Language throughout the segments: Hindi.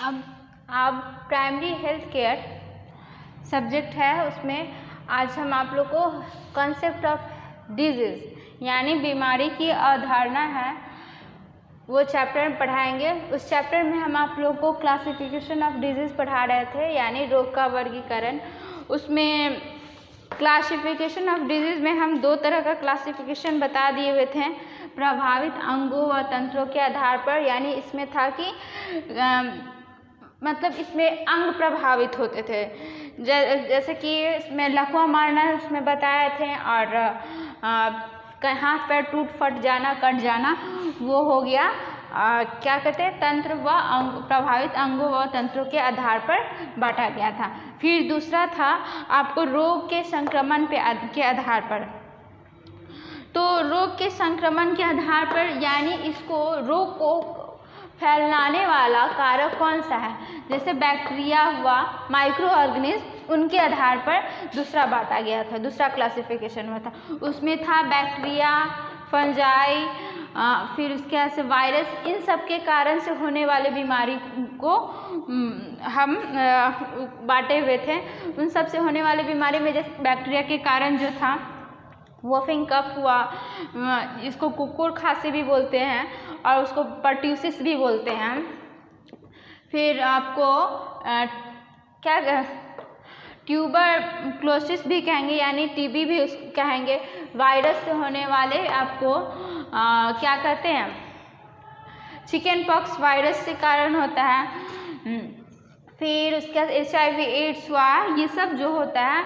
अब प्राइमरी हेल्थ केयर सब्जेक्ट है, उसमें आज हम आप लोग को कॉन्सेप्ट ऑफ डिजीज़ यानी बीमारी की अवधारणा है वो चैप्टर पढ़ाएंगे। उस चैप्टर में हम आप लोग को क्लासिफिकेशन ऑफ डिजीज़ पढ़ा रहे थे यानी रोग का वर्गीकरण। उसमें क्लासिफिकेशन ऑफ डिजीज़ में हम दो तरह का क्लासिफिकेशन बता दिए हुए थे, प्रभावित अंगों व तंत्रों के आधार पर, यानी इसमें था कि मतलब इसमें अंग प्रभावित होते थे, जैसे कि इसमें लकवा मारना उसमें बताए थे और हाथ पैर टूट फट जाना, कट जाना, वो हो गया क्या कहते हैं तंत्र व प्रभावित अंगों व तंत्रों के आधार पर बांटा गया था। फिर दूसरा था आपको रोग के संक्रमण के आधार पर। तो रोग के संक्रमण के आधार पर यानी इसको रोग को फैलाने वाला कारक कौन सा है, जैसे बैक्टीरिया हुआ, माइक्रो ऑर्गेनिज्म, उनके आधार पर दूसरा बांटा गया था, दूसरा क्लासिफिकेशन में था। उसमें था बैक्टीरिया, फंजाई, फिर उसके बाद से वायरस, इन सब के कारण से होने वाले बीमारी को हम बांटे हुए थे। उन सब से होने वाले बीमारी में जैसे बैक्टीरिया के कारण जो था वॉफिंग कफ हुआ, इसको कुकुर खांसी भी बोलते हैं और उसको पर्ट्यूसिस भी बोलते हैं। फिर आपको क्या ट्यूबरक्लोसिस भी कहेंगे यानी टीबी भी कहेंगे। वायरस से होने वाले आपको क्या कहते हैं, चिकन पॉक्स वायरस के कारण होता है। फिर उसके बाद HIV एड्स हुआ, ये सब जो होता है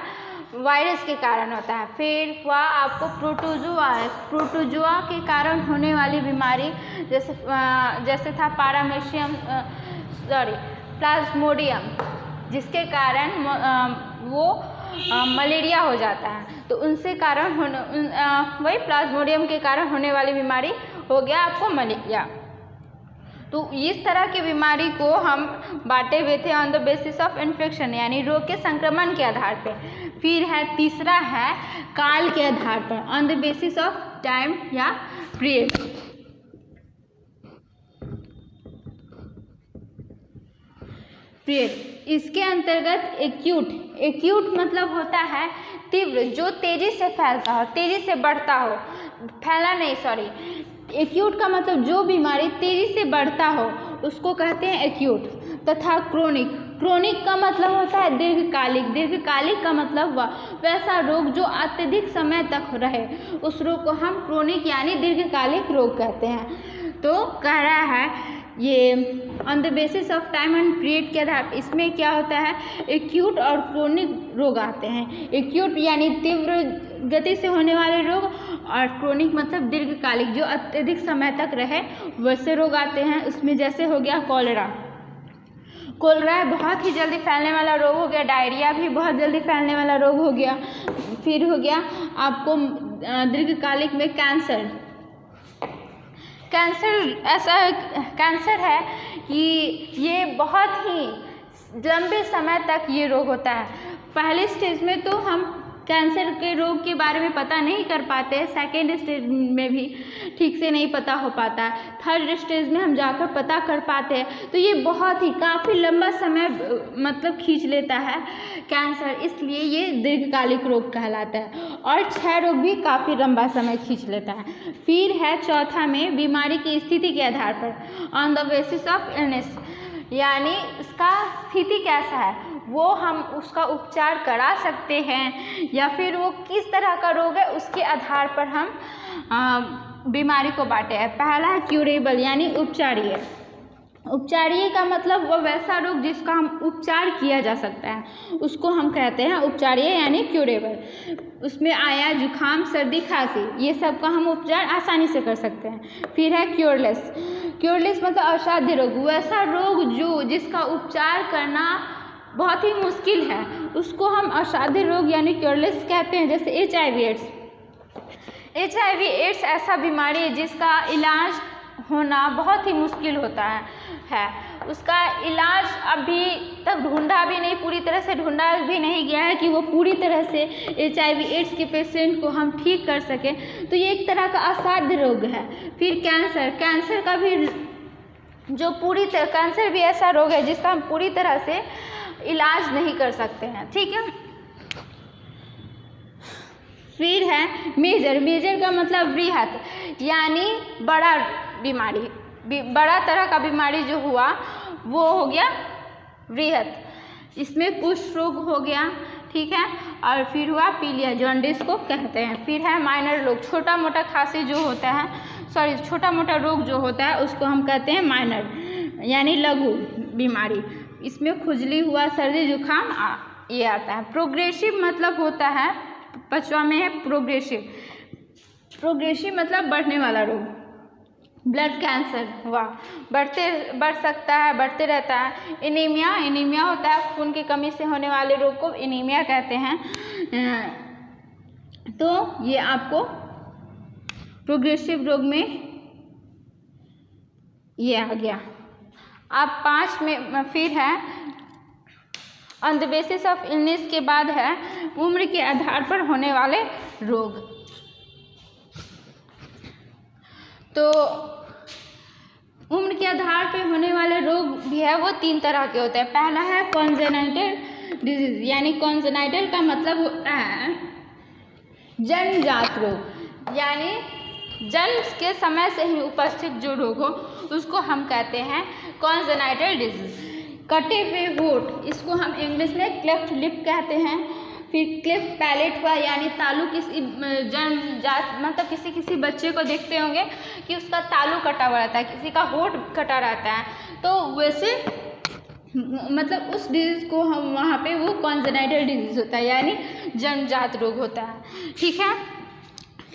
वायरस के कारण होता है। फिर हुआ आपको प्रोटोजुआ है, प्रोटोजुआ के कारण होने वाली बीमारी जैसे था प्लाज्मोडियम, जिसके कारण वो मलेरिया हो जाता है। तो उनसे कारण वही प्लाज्मोडियम के कारण होने वाली बीमारी हो गया आपको मलेरिया। तो इस तरह की बीमारी को हम बांटे हुए थे on the basis of infection यानी रोग के संक्रमण के आधार पे। फिर है तीसरा है काल के आधार पर, on the basis of time या पीरियड। इसके अंतर्गत एक्यूट मतलब होता है तीव्र, जो तेजी से फैलता हो, तेजी से बढ़ता हो, फैला नहीं सॉरी, एक्यूट का मतलब जो बीमारी तेजी से बढ़ता हो उसको कहते हैं एक्यूट। तथा क्रोनिक का मतलब होता है दीर्घकालिक का मतलब वैसा रोग जो अत्यधिक समय तक रहे, उस रोग को हम क्रोनिक यानी दीर्घकालिक रोग कहते हैं। तो कह रहा है ये on the basis of time and period के आधार पर इसमें क्या होता है, एक्यूट और क्रोनिक रोग आते हैं। एक्यूट यानी तीव्र गति से होने वाले रोग और क्रोनिक मतलब दीर्घकालिक जो अत्यधिक समय तक रहे वैसे रोग आते हैं। उसमें जैसे हो गया कोलेरा बहुत ही जल्दी फैलने वाला रोग हो गया, डायरिया भी बहुत जल्दी फैलने वाला रोग हो गया। फिर हो गया आपको दीर्घकालिक में कैंसर है कि ये बहुत ही लंबे समय तक ये रोग होता है। पहले स्टेज में तो हम कैंसर के रोग के बारे में पता नहीं कर पाते, सेकेंड स्टेज में भी ठीक से नहीं पता हो पाता, थर्ड स्टेज में हम जाकर पता कर पाते हैं। तो ये बहुत ही काफ़ी लंबा समय मतलब खींच लेता है कैंसर, इसलिए ये दीर्घकालिक रोग कहलाता है। और 6 रोग भी काफ़ी लंबा समय खींच लेता है। फिर है चौथा में बीमारी की स्थिति के आधार पर, on the basis of illness, यानी उसका स्थिति कैसा है, वो हम उसका उपचार करा सकते हैं या फिर वो किस तरह का रोग है उसके आधार पर हम बीमारी को बांटे हैं। पहला है क्यूरेबल यानी उपचारीय का मतलब वो वैसा रोग जिसका हम उपचार किया जा सकता है, उसको हम कहते हैं उपचारीय यानी क्यूरेबल। उसमें आया जुखाम, सर्दी, खांसी, ये सब का हम उपचार आसानी से कर सकते हैं। फिर है क्योरलेस मतलब असाध्य रोग, वैसा रोग जिसका उपचार करना बहुत ही मुश्किल है, उसको हम असाध्य रोग यानी क्योरलेस कहते हैं। जैसे HIV एड्स ऐसा बीमारी है जिसका इलाज होना बहुत ही मुश्किल होता है। उसका इलाज अभी तक ढूंढा भी नहीं, पूरी तरह से ढूंढा भी नहीं गया है कि वो पूरी तरह से HIV एड्स के पेशेंट को हम ठीक कर सकें। तो ये एक तरह का असाध्य रोग है। फिर कैंसर का भी जो पूरी तरह, कैंसर भी ऐसा रोग है जिसका हम पूरी तरह से इलाज नहीं कर सकते हैं, ठीक है। फिर है मेजर। मेजर का मतलब वृहत, यानी बड़ा बीमारी, बड़ा तरह का बीमारी जो हुआ वो हो गया वृहत। इसमें कुष्ठ रोग हो गया, ठीक है। और फिर हुआ पीलिया, जॉन्डिस को कहते हैं। फिर है माइनर रोग, छोटा मोटा खांसी जो होता है, सॉरी छोटा मोटा रोग जो होता है उसको हम कहते हैं माइनर, यानी लघु बीमारी। इसमें खुजली हुआ, सर्दी जुकाम ये आता है। प्रोग्रेसिव मतलब होता है, 5वां में है प्रोग्रेसिव। प्रोग्रेसिव मतलब बढ़ने वाला रोग। ब्लड कैंसर हुआ, बढ़ सकता है, बढ़ते रहता है। एनीमिया, एनीमिया होता है खून की कमी से होने वाले रोग को एनीमिया कहते हैं। तो ये आपको प्रोग्रेसिव रोग में ये आ गया। अब 5 में फिर है on the basis of illness के बाद है उम्र के आधार पर होने वाले रोग। तो उम्र के आधार पर होने वाले रोग भी है, वो 3 तरह के होते हैं। पहला है कॉन्जेनाइटल डिजीज, यानी कॉन्जेनाइटल का मतलब होता है जन्मजात रोग, यानी जन्म के समय से ही उपस्थित जो रोग हो उसको हम कहते हैं कॉन्जेनाइटल डिजीज। कटे हुए होठ, इसको हम इंग्लिश में क्लेफ्ट लिप कहते हैं। फिर क्लेफ्ट पैलेट हुआ, यानी तालू किसी जन्मजात, मतलब किसी बच्चे को देखते होंगे कि उसका तालू कटा हुआ रहता है, किसी का होठ कटा रहता है, तो वैसे मतलब उस डिजीज़ को हम वहाँ पे वो कॉन्जेनाइटल डिजीज़ होता है, यानी जन्मजात रोग होता है, ठीक है।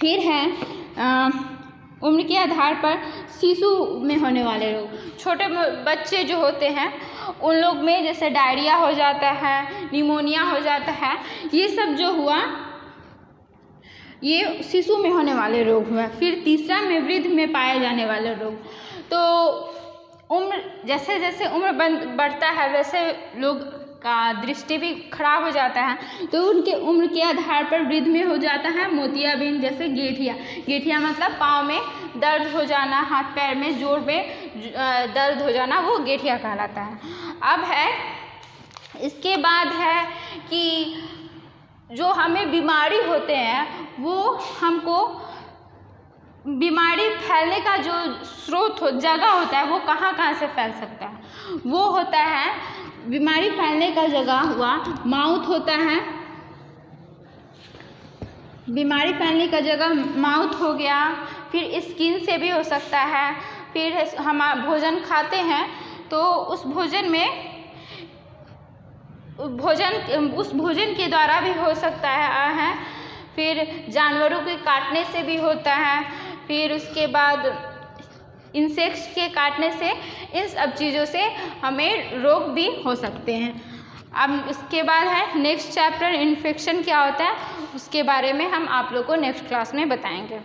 फिर है उम्र के आधार पर शिशु में होने वाले रोग। छोटे बच्चे जो होते हैं उन लोग में जैसे डायरिया हो जाता है, निमोनिया हो जाता है, ये सब जो हुआ ये शिशु में होने वाले रोग हुआ। फिर तीसरा में वृद्ध में पाए जाने वाले रोग। तो उम्र जैसे जैसे उम्र बढ़ता है वैसे लोग का दृष्टि भी खराब हो जाता है, तो उनके उम्र के आधार पर वृद्ध में हो जाता है मोतियाबिंद, जैसे गेठिया। गेठिया मतलब पाँव में दर्द हो जाना, हाथ पैर में जोड़ में दर्द हो जाना, वो गेठिया कहलाता है। अब है इसके बाद है कि जो हमें बीमारी होते हैं वो हमको बीमारी फैलने का जो स्रोत जगह होता है वो कहाँ कहाँ से फैल सकता है, वो होता है बीमारी फैलने का जगह हुआ माउथ होता है। बीमारी फैलने का जगह माउथ हो गया, फिर स्किन से भी हो सकता है। फिर हम भोजन खाते हैं तो उस भोजन के द्वारा भी हो सकता है। फिर जानवरों के काटने से भी होता है। फिर उसके बाद इंसेक्ट्स के काटने से, इन सब चीज़ों से हमें रोग भी हो सकते हैं। अब इसके बाद है नेक्स्ट चैप्टर इन्फेक्शन क्या होता है, उसके बारे में हम आप लोग को नेक्स्ट क्लास में बताएंगे।